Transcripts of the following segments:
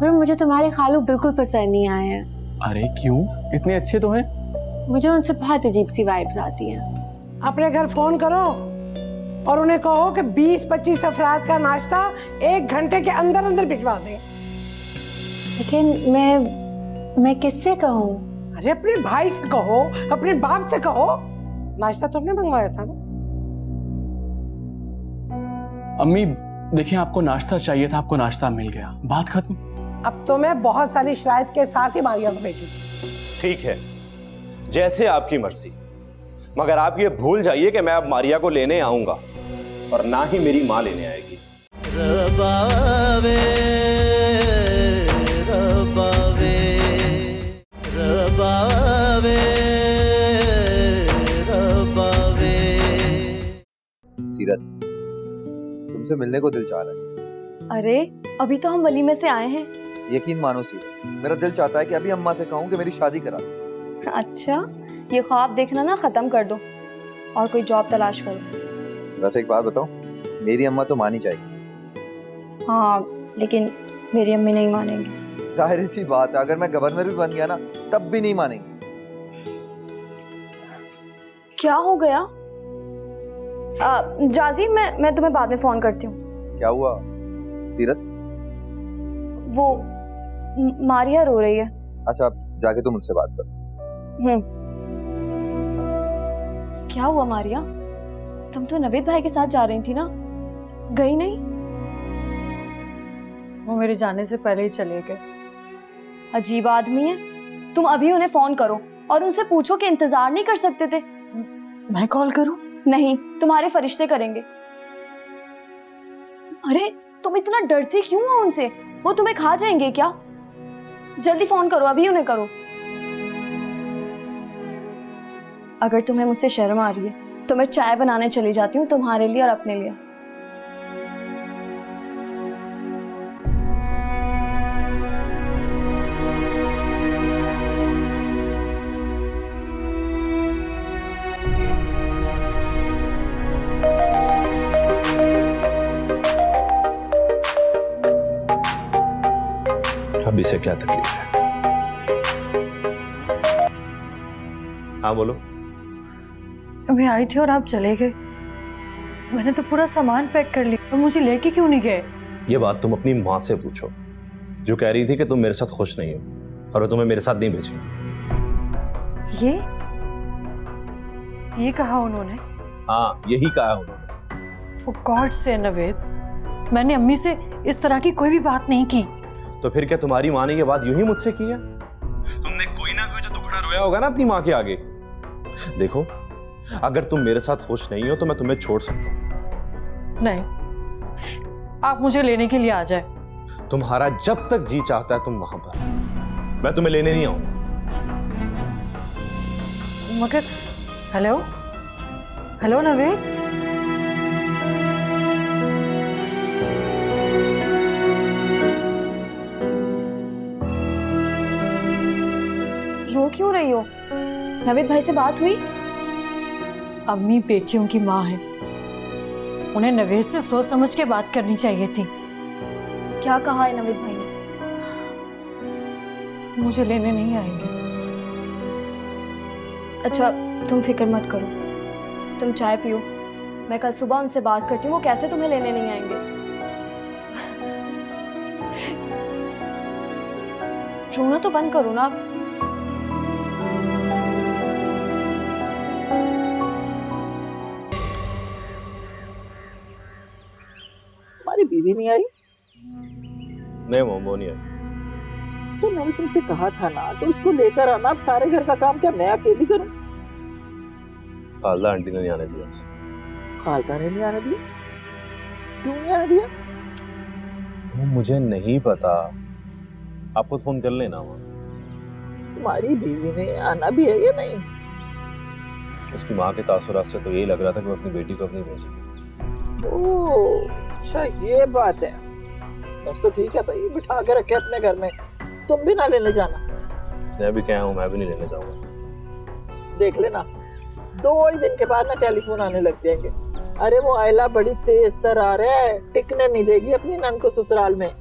और मुझे तुम्हारे खालू बिल्कुल पसंद नहीं आए हैं। अरे क्यों, इतने अच्छे तो हैं। मुझे उनसे बहुत अजीब सी वाइब्स आती हैं। अपने घर फोन करो और उन्हें कहो कि 20-25 अफराद का नाश्ता 1 घंटे के अंदर अंदर भिजवा दें। लेकिन मैं किससे कहूँ? अरे अपने भाई से कहो, अपने बाप से कहो। नाश्ता तुमने मंगवाया था ना। अम्मी देखिए, आपको नाश्ता चाहिए था, आपको नाश्ता मिल गया, बात खत्म। अब तो मैं बहुत सारी शराइत के साथ ही मारिया को भेजूंगी। ठीक है, जैसे आपकी मर्जी, मगर आप ये भूल जाइए कि मैं अब मारिया को लेने आऊंगा और ना ही मेरी माँ लेने आएगी। रबावे रबावे रबावे रबावे। सीरत, तुमसे मिलने को दिल चाह रहा है। अरे अभी तो हम वलीमे से आए हैं। यकीन मानो सीरत, मेरा दिल चाहता है कि अभी अम्मा से कहूँ कि मेरी शादी करा दो। अच्छा, ये ख्वाब देखना ना खत्म कर दो और कोई जॉब तलाश करो। वैसे एक बात बताओ, मेरी अम्मा तो मानी चाहिए। हाँ, लेकिन मेरी अम्मी नहीं मानेंगी। जाहिर सी बात है, अगर मैं गवर्नर भी बन गया ना तब भी नहीं मानेंगे। क्या हो गया? जाजी, मैं तुम्हें बाद में फोन करती हूँ। क्या हुआ सीरत? वो मारिया रो रही है। अच्छा, जाके तुम मुझसे बात करो। क्या हुआ मारिया? तुम तो नवीद भाई के साथ जा रही थी ना, गई नहीं? वो मेरे जाने से पहले ही चले गए। अजीब आदमी है। तुम अभी उन्हें फोन करो और उनसे पूछो कि इंतजार नहीं कर सकते थे। मैं कॉल करूं? नहीं, तुम्हारे फरिश्ते करेंगे। अरे तुम इतना डरती क्यों हो उनसे? वो तुम्हें खा जाएंगे क्या? जल्दी फोन करो, अभी उन्हें करो। अगर तुम्हें मुझसे शर्म आ रही है तो मैं चाय बनाने चली जाती हूँ, तुम्हारे लिए और अपने लिए। अभी से क्या तकलीफ है? हाँ बोलो। अभी आई थी और आप चले गए। मैंने तो पूरा सामान पैक कर लिया और मुझे लेके क्यों नहीं गए? ये बात तुम अपनी माँ से पूछो, जो कह रही थी कि तुम मेरे साथ खुश नहीं हो और वो तुम्हें मेरे साथ नहीं भेजेंगी। ये कहा उन्होंने? हाँ, यही कहा उन्होंने। For God से नवेद, मैंने अम्मी से इस तरह की कोई भी बात नहीं की। तो फिर क्या तुम्हारी माँ ने ये बात यूं ही मुझसे की है? तुमने कोई ना कोई तो दुखड़ा रोया होगा ना अपनी माँ के आगे। देखो, अगर तुम मेरे साथ खुश नहीं हो तो मैं तुम्हें छोड़ सकता हूँ। नहीं, आप मुझे लेने के लिए आ जाए। तुम्हारा जब तक जी चाहता है तुम वहां पर, मैं तुम्हें लेने नहीं आऊंगा। मगर हेलो हेलो नवेद, रो क्यों रही हो? नवीद भाई से बात हुई? अम्मी बेटियों की माँ है, उन्हें नवेद से सोच समझ के बात करनी चाहिए थी। क्या कहा है नवीद भाई ने? मुझे लेने नहीं आएंगे। अच्छा, तुम फिक्र मत करो, तुम चाय पियो, मैं कल सुबह उनसे बात करती हूँ, वो कैसे तुम्हें लेने नहीं आएंगे। रोना तो बंद करो ना। तुम्हारी बीवी नहीं आई? नहीं मोमो नहीं आई। तो मैंने तुमसे कहा था ना कि उसको लेकर आना। अब सारे घर का काम क्या मैं अकेली करूं? खालदा आंटी ने नहीं आने दिया। खालदा ने नहीं आने दिया? क्यों नहीं आने दिया? वो मुझे नहीं पता, आप खुद फोन कर लेना। तुम्हारी बीवी ने आना भी है या नहीं? उसकी माँ के तासुरात से तो यही लग रहा था कि वो अपनी बेटी को अपनी भेजे। ओह, अच्छा ये बात है। बस तो ठीक है भाई, बिठा के रखे अपने घर में, तुम भी ना लेने जाना। मैं भी क्या हूँ, मैं भी नहीं लेने जाऊंगा। देख लेना, 2 ही दिन के बाद ना टेलीफोन आने लग जाएंगे। अरे वो आयला बड़ी तेज तरार है, टिकने नहीं देगी अपनी नन को ससुराल में।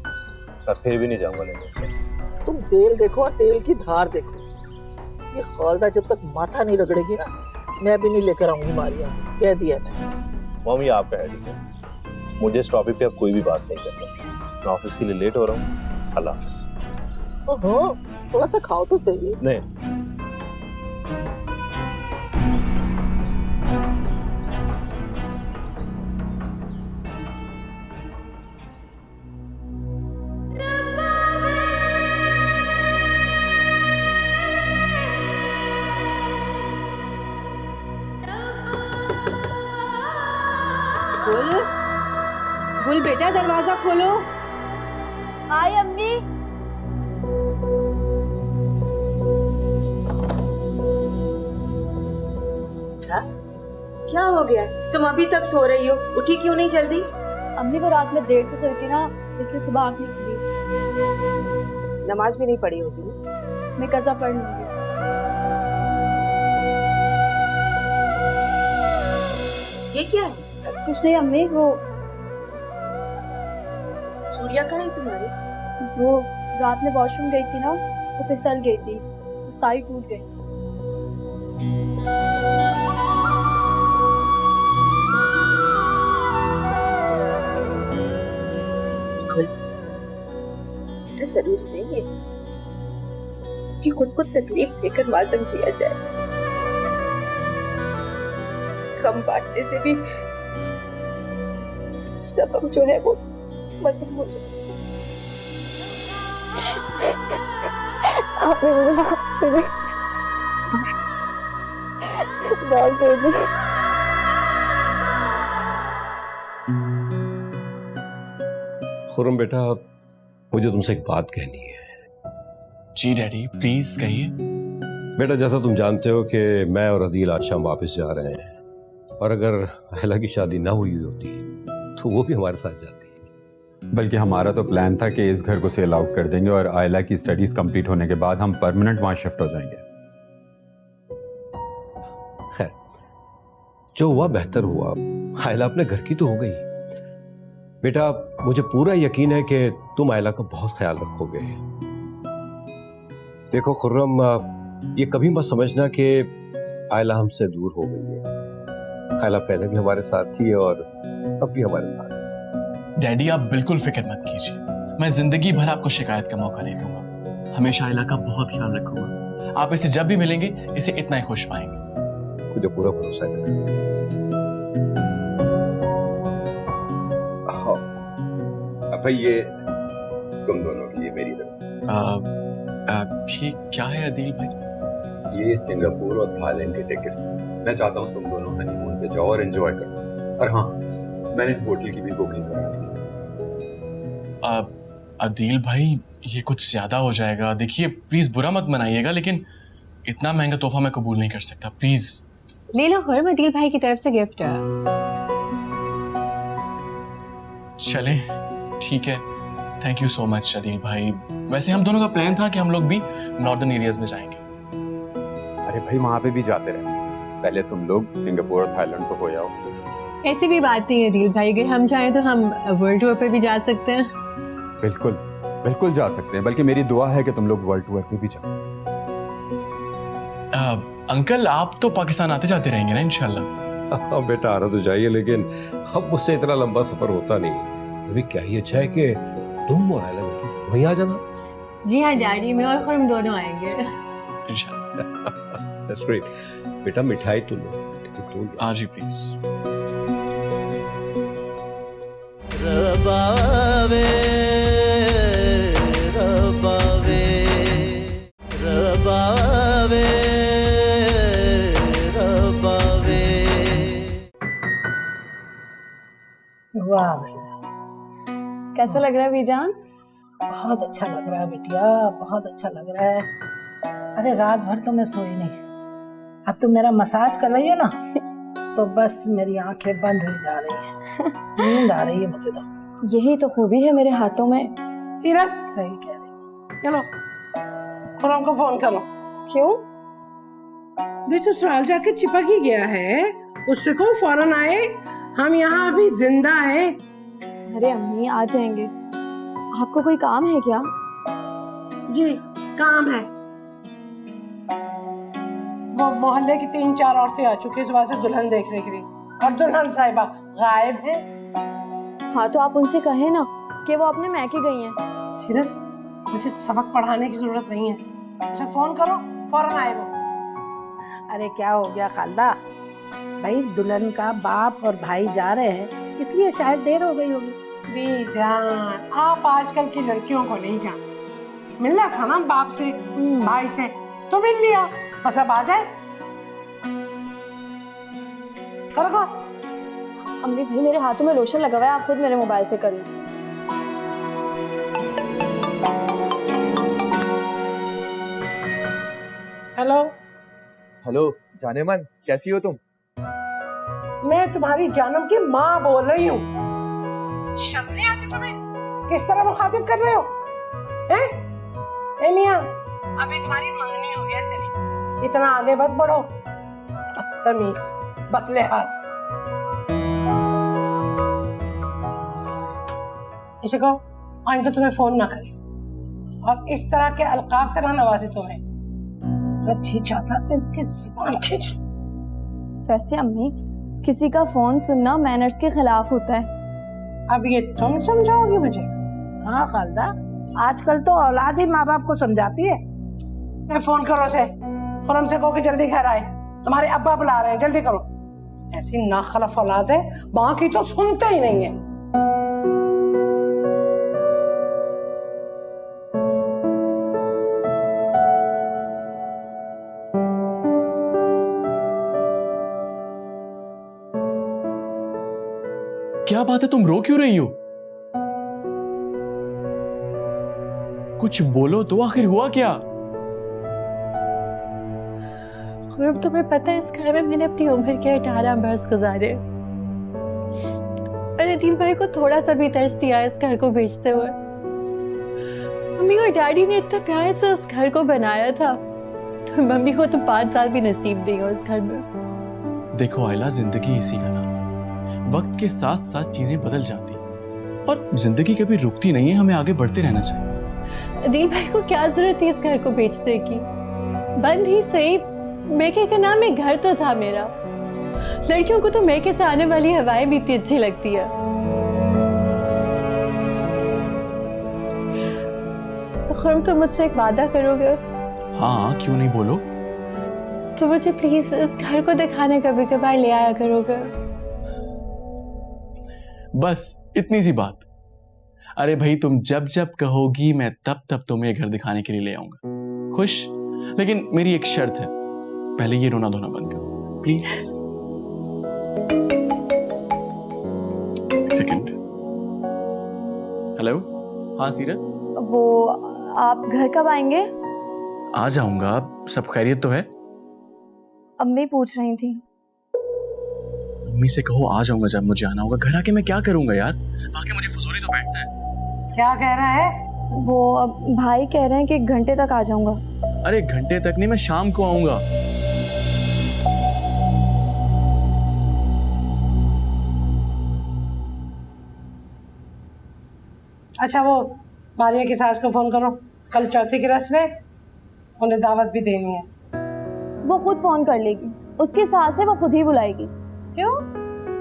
मैं फिर भी नहीं जाऊंगा लेने उसे। तुम तेल देखो और तेल की धार देखो। ये खालदा जब तक माथा नहीं रगड़ेगी ना, मैं भी नहीं लेकर आऊंगी मारिया। कह दिया मैंने बस। मम्मी आप कह रही है, मुझे इस टॉपिक पे अब कोई भी बात नहीं करना। मैं ऑफिस के लिए लेट हो रहा हूँ। अल्लाह हाफिज। ओहो, थोड़ा सा खाओ तो सही। नहीं, गुल बेटा दरवाजा खोलो। आई अम्मी। क्या हो गया? तुम अभी तक सो रही हो, उठी क्यों नहीं जल्दी? अम्मी वो रात में देर से सोई थी ना, इसलिए सुबह आँख नहीं खुली। नमाज भी नहीं पढ़ी होगी। मैं कज़ा पढ़ लूंगी। ये क्या है? कुछ नहीं अम्मी, वो चूड़ियाँ कहाँ है तुम्हारी? रात में वॉशरूम गई थी ना, तो फिसल गई थी, तो सारी टूट गई। बेटा जरूरी नहीं है कि खुद को तकलीफ देकर मातम किया जाए। कम बांटने से भी जख्म जो है वो मरहम हो जाए। खुर्रम बेटा, मुझे तुमसे एक बात कहनी है। जी डैडी, प्लीज कहिए। बेटा, जैसा तुम जानते हो कि मैं और अदील आज शाम वापस जा रहे हैं, और अगर अहला की शादी ना हुई होती तो वो भी हमारे साथ जाती। बल्कि हमारा तो प्लान था कि इस घर को सेल आउट कर देंगे और आयला की स्टडीज कंप्लीट होने के बाद हम परमानेंट वहां शिफ्ट हो जाएंगे। खैर, जो हुआ बेहतर हुआ। आयला अपने घर की तो हो गई। बेटा, मुझे पूरा यकीन है कि तुम आयला का बहुत ख्याल रखोगे। देखो खुर्रम, ये कभी मत समझना कि आयला हमसे दूर हो गई है। आयला पहले भी हमारे साथ थी और अब भी हमारे साथ है। डैडी, आप बिल्कुल फिक्र मत कीजिए। मैं जिंदगी भर आपको शिकायत का मौका नहीं दूंगा। हमेशा आयला का बहुत ख्याल रखूंगा। आप इसे जब भी मिलेंगे, इसे इतना ही खुश पाएंगे। मुझे पूरा भरोसा है बेटा। भाई, ये तुम दोनों के लिए मेरी तरफ से। ये क्या है अदील भाई? ये सिंगापुर और थाईलैंड के टिकट्स। मैं चाहता हूँ तुम दोनों हनीमून पे जाओ और एंजॉय करो। और हाँ, मैंने होटल की भी बुकिंग करा दी। अदील भाई, ये कुछ ज्यादा हो जाएगा। देखिए, प्लीज बुरा मत मनाइएगा, लेकिन इतना महंगा तोहफा मैं कबूल नहीं कर सकता। प्लीज ले लो खुर्रम, अदील भाई की तरफ से गिफ्ट है। चलें, ठीक है। Thank you so much Adeel भाई। वैसे हम दोनों का प्लान था कि हम लोग भी नॉर्दर्न एरियाज में जाएंगे। अरे भाई, वहां पे भी जाते रहे। पहले तुम लोग सिंगापुर और थाईलैंड तो हो जाओ। ऐसी भी बात नहीं है अदील भाई, अगर हम चाहें तो हम वर्ल्ड टूर पे भी जा सकते हैं। बिल्कुल बिल्कुल जा सकते हैं। बल्कि मेरी दुआ है कि तुम लोग वर्ल्ड टूर पे भी जाओ। अंकल, आप तो पाकिस्तान आते जाते रहेंगे ना इंशाल्लाह? हाँ बेटा, आना तो चाहिए, लेकिन अब मुझसे इतना लंबा सफर होता नहीं। अभी क्या ही अच्छा है कि तुम और आयला बेटा वहीं आ जाना। जी हाँ डैडी, मैं और खुर्रम दोनों आएंगे इंशाल्लाह। That's great. बेटा, मिठाई तो लो। आज ही प्लीज। रबावे रबावे रबावे रबावे। वाह भैया, कैसा लग रहा है बीजान? बहुत अच्छा लग रहा है बिटिया, बहुत अच्छा लग रहा है। अरे रात भर तो मैं सोई नहीं। अब तुम मेरा मसाज कर रही हो ना, तो बस मेरी आंखें बंद हो जा रही है। नींद आ रही है मुझे तो। यही तो खूबी है मेरे हाथों में। सीरत सही कह रही। चलो खुर्रम को फोन करो। क्यों? वे ससुराल जाके चिपक ही गया है, उससे कहो फौरन आए। हम यहाँ अभी जिंदा है। अरे अम्मी आ जाएंगे। आपको कोई काम है क्या? जी काम है। वो मोहल्ले की 3-4 औरतें आ चुकी हैं सुबह से दुल्हन देखने के लिए, और दुल्हन साहिबा गायब है। हाँ तो आप उनसे कहें ना कि वो अपने मैके गई हैं। सीरत, मुझे सबक पढ़ाने की जरूरत नहीं है, मुझे फोन करो, फौरन आए वो। अरे क्या हो गया खालदा, भाई दुल्हन का बाप और भाई जा रहे हैं इसलिए शायद देर हो गई होगी। बीजान, आप आजकल की लड़कियों को नहीं जानते। मिलना था ना बाप से भाई से, तो मिल लिया, बस अब आ जाए। करो। अम्मी भाई मेरे हाथों में लोशन लगा हुआ है, आप खुद मेरे मोबाइल से कर लो। हेलो हेलो जानेमन, कैसी हो तुम? मैं तुम्हारी जानम की माँ बोल रही हूँ। शर्म नहीं आती तुम्हें? किस तरह मुखातिब कर रहे हो? हैं? ए मियाँ, अभी तुम्हारी मंगनी हुई है, सिर्फ इतना आगे मत बढ़ो। बदतमीज, बदलेहाज। इसे कहो आइंदा तुम्हें फोन ना करे, और इस तरह के अलकाब से ना नवाजे तुम्हें। तो जी चाहता है इसकी जुबान खींच। वैसे अम्मी, किसी का फोन सुनना मैनर्स के खिलाफ होता है। अब ये तुम समझाओगी मुझे? हाँ खालदा, आजकल तो औलाद ही माँ बाप को समझाती है। मैं फोन करो से, खुरम से कहो कि जल्दी घर आए, तुम्हारे अब्बा बुला रहे हैं, जल्दी करो। ऐसी नाखलफ औलाद है, माँ की तो सुनते ही नहीं है। क्या बात है, तुम रो क्यों रही हो? कुछ बोलो तो, आखिर हुआ क्या? खुरम, तुम्हें पता है इस घर में मैंने अपनी उम्र के 18 बरस गुजारे, और अदील भाई को थोड़ा सा भी तरस दिया इस घर को बेचते हुए। मम्मी और डैडी ने इतना प्यार से उस घर को बनाया था, तो मम्मी को तो 5 साल भी नसीब नहीं हो इस घर में। देखो आयला, जिंदगी इसी का नाम, वक्त के साथ साथ चीजें बदल जाती हैं और जिंदगी कभी रुकती नहीं है, हमें आगे बढ़ते रहना चाहिए। अदील भाई को क्या जरूरत थी इस घर को बेचने की? बंद ही सही, मैके के नाम में घर तो था मेरा। लड़कियों को तो मैके से आने वाली हवाएं भी इतनी अच्छी लगती है। खुरम, तुम मुझसे एक वादा करोगे? हाँ, क्यों नहीं, बोलो। तो मुझे प्लीज इस घर को दिखाने कभी कभार ले आया करोगे? बस इतनी सी बात। अरे भाई, तुम जब जब कहोगी मैं तब तब तुम्हें घर दिखाने के लिए ले आऊंगा। खुश? लेकिन मेरी एक शर्त है, पहले ये रोना धोना बंद करो प्लीज। सेकंड। हेलो, हाँ सीरत। वो आप घर कब आएंगे? आ जाऊंगा, सब खैरियत तो है? अम्मी पूछ रही थी। मम्मी से कहो आ जाऊंगा जब मुझे आना होगा। घर आके मैं क्या करूंगा यार, आके मुझे फुजूली तो बैठना है। क्या कह रहा है वो? भाई कह रहे हैं कि 1 घंटे तक आ जाऊंगा। अरे 1 घंटे तक नहीं, मैं शाम को आऊंगा। अच्छा, वो मारिया की सास को फोन करो, कल चौथी की रस्म है, उन्हें दावत भी देनी है। वो खुद फोन कर लेगी, उसकी सास है, वो खुद ही बुलाएगी। क्यों?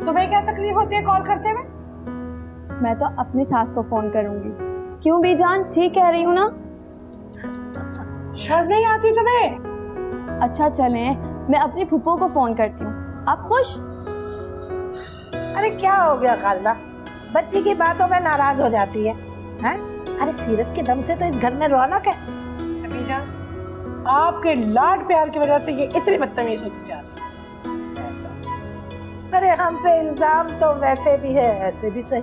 तुम्हें क्या तकलीफ होती है कॉल करते हुए? मैं तो अपनी सास को फोन करूंगी। क्यों बीजान, ठीक कह रही हूँ ना? शर्म नहीं आती तुम्हें? अच्छा चलें, मैं अपनी फूफो को फोन करती हूँ। आप खुश? अरे क्या हो गया खालदा, बच्ची की बातों में नाराज हो जाती है, हैं? अरे सीरत के दम से तो इस घर में रौनक है। समीजा, आपके लाड प्यार की वजह से ये इतनी बदतमीज होती जा रही है। अरे हम पे इल्जाम तो वैसे भी है, ऐसे भी सही।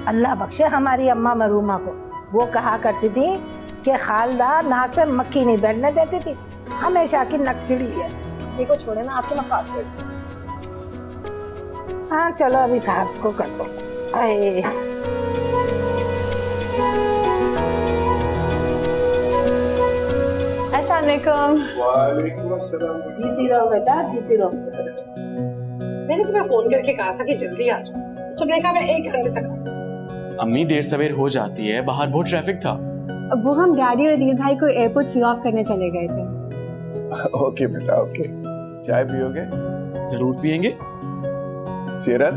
अल्लाह बख्शे हमारी अम्मा मरूमा को, वो कहा करती थी कि खालदा नाक पे मक्खी नहीं बैठने देती थी, हमेशा की नकचिड़ी है। ये को छोड़े, मैं आपके मसाज करती हूँ। हाँ चलो, अभी साहब को कर दो। अस्सलामुअलैकुम। जीती रहो बेटा, जीती रहो। मैंने तुम्हें फोन करके कहा था कि जल्दी आ जाओ, तुमने कहा मैं 1 घंटे तक आऊंगा। अम्मी देर सवेर हो जाती है, बाहर बहुत ट्रैफिक था। अब वो हम डैडी और अदील भाई को एयरपोर्ट सी ऑफ करने चले गए थे। ओके बेटा ओके, चाय पियोगे? जरूर पियेंगे। सीरत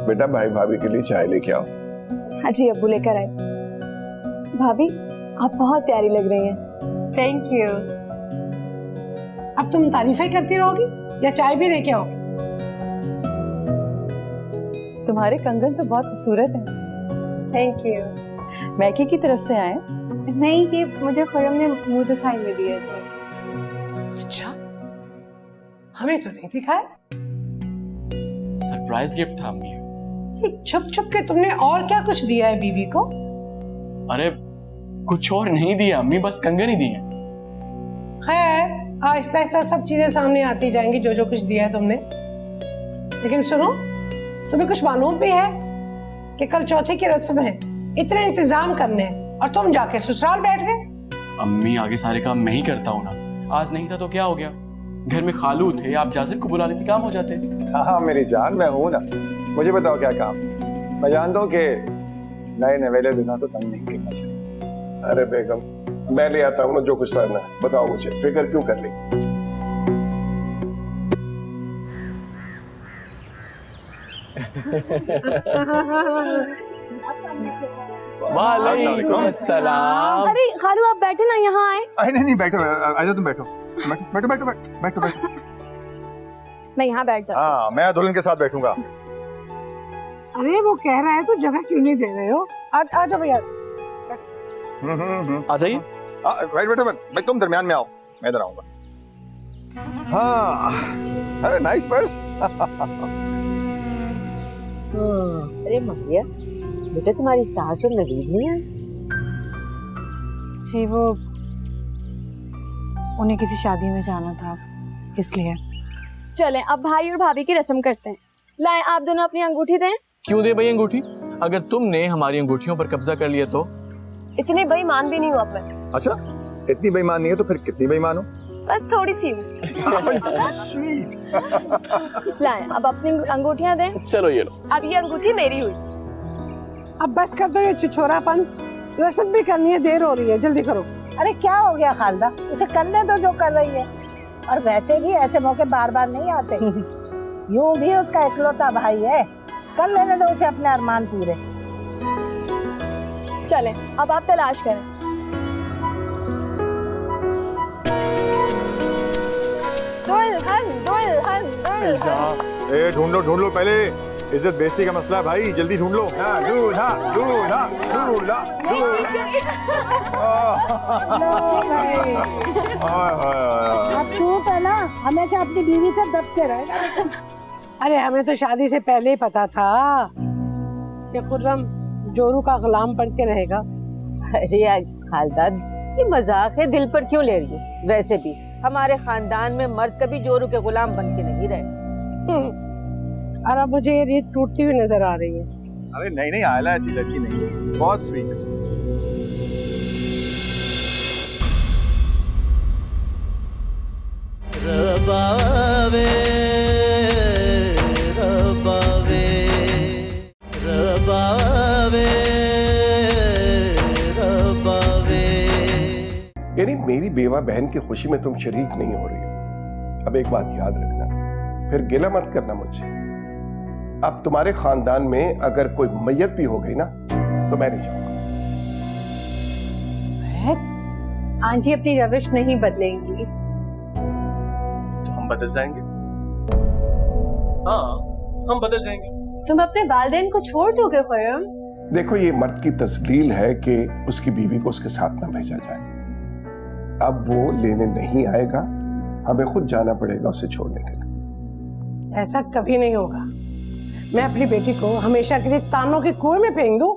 बेटा भाई भाभी के लिए चाय लेके आओ। हाँ जी अब्बू लेकर आए। भाभी आप बहुत प्यारी लग रही हैं। Thank you. अब तुम तारीफें करती रहोगी या चाय भी लेके आओगी? तुम्हारे कंगन तो बहुत खूबसूरत हैं। Thank you. मैकी की तरफ से आए? नहीं, ये मुझे खुरम ने मुंह दिखाई में दिए थे। अच्छा, हमें तो नहीं दिखाया। सरप्राइज गिफ्ट था अम्मी। ये छुप छुप के तुमने और क्या कुछ दिया है बीवी को? अरे कुछ और नहीं दिया अम्मी, बस कंगन ही दिए। खैर, आहिस्ता आहिस्ता सब चीजें सामने आती जाएंगी जो जो कुछ दिया है तुमने। लेकिन सुनो, तुम्हें कुछ मालूम भी है कि कल चौथे की रस्म है, इतने इंतजाम करने हैं और तुम जाके ससुराल बैठ गए। अम्मी आगे सारे काम मैं ही करता हूँ ना, आज नहीं था तो क्या हो गया, घर में खालू थे, आप जासिर को बुला लेती, काम हो जाते। हाँ मेरी जान, मैं हूँ ना, मुझे बताओ क्या काम। मैं जानता हूँ कि नए नवेले बिना तो तंग नहीं करना चाहिए। अरे बेगम, मैं ले आता हूँ ना जो कुछ करना है, बताओ मुझे, फिक्र क्यों कर ली? वालेकुम अस्सलाम। अरे खालू आप बैठे ना, यहाँ आए। नहीं बैठो, आजा तुम बैठो बैठो बैठो बैठो बैठो। मैं यहाँ बैठ जाती हूँ। हाँ मैं दुल्हन के साथ बैठूंगा। अरे वो कह रहा है तो जगह क्यों नहीं दे रहे हो? आ जाओ भैया। आ जाइए। राइट बैठो, भाई तुम दरमियान में आओ, मैं इधर आऊंगा। हाँ अरे नाइस पर्स। अरे मरिया, बेटा तुम्हारी सास और नवीद नहीं है? जी वो उन्हें किसी शादी में जाना था इसलिए। चलें अब भाई और भाभी की रस्म करते हैं। लाएं आप दोनों अपनी अंगूठी दें। क्यों दे भाई अंगूठी? अगर तुमने हमारी अंगूठियों पर कब्जा कर लिया तो? इतनी बेईमान भी नहीं हूँ अब मैं। अच्छा इतनी बेईमान नहीं है तो फिर कितनी बेईमान हो? बस थोड़ी सी हूँ। लाएं अब अपनी अंगूठियां दें। चलो ये लो। अब ये अंगूठी मेरी हुई। अब बस कर दो ये छिछोरापन, रस्म भी करनी है, देर हो रही है, जल्दी करो। अरे क्या हो गया खालदा, उसे करने दो जो कर रही है। और वैसे भी ऐसे मौके बार बार नहीं आते। यूं भी उसका इकलौता भाई है, कर लेने दो उसे अपने अरमान पूरे। चलें अब आप तलाश करें। दुल्हन दुल्हन दुल्हन। ए ढूंढ लो पहले, इज्जत बेइज्जती का मसला है भाई, जल्दी ढूंढ लो। दूल्हा दूल्हा दूल्हा अब चुप है ना, हमेशा अपनी बीवी से दब के रहे। अरे हमें तो शादी से पहले ही पता था कि खुर्रम जोरू का गुलाम बन के रहेगा। अरे खालदा, ये मजाक है, दिल पर क्यों ले रही हो? वैसे भी हमारे खानदान में मर्द कभी जोरू के गुलाम बन के नहीं रहे। और अब मुझे ये रीत टूटती हुई नजर आ रही है। अरे नहीं आयला ऐसी लड़की नहीं है, बहुत स्वीट है। रबावे रबावे रबावे रबावे। यानी मेरी बेवा बहन की खुशी में तुम शरीक नहीं हो रही हो। अब एक बात याद रखना, फिर गिला मत करना मुझसे। अब तुम्हारे खानदान में अगर कोई मैयत भी हो गई ना तो मैं नहीं चाहूंगा। आंटी अपनी रविश नहीं बदलेंगी। तो हम बदल जाएंगे। हाँ हम बदल जाएंगे। तुम अपने वालिदैन को छोड़ दोगे खुर्रम? देखो ये मर्द की तस्लील है कि उसकी बीवी को उसके साथ ना भेजा जाए। अब वो लेने नहीं आएगा, हमें खुद जाना पड़ेगा उसे छोड़ने के लिए। ऐसा कभी नहीं होगा। मैं अपनी बेटी को हमेशा के लिए तानों के कुएं में फेंक दूं?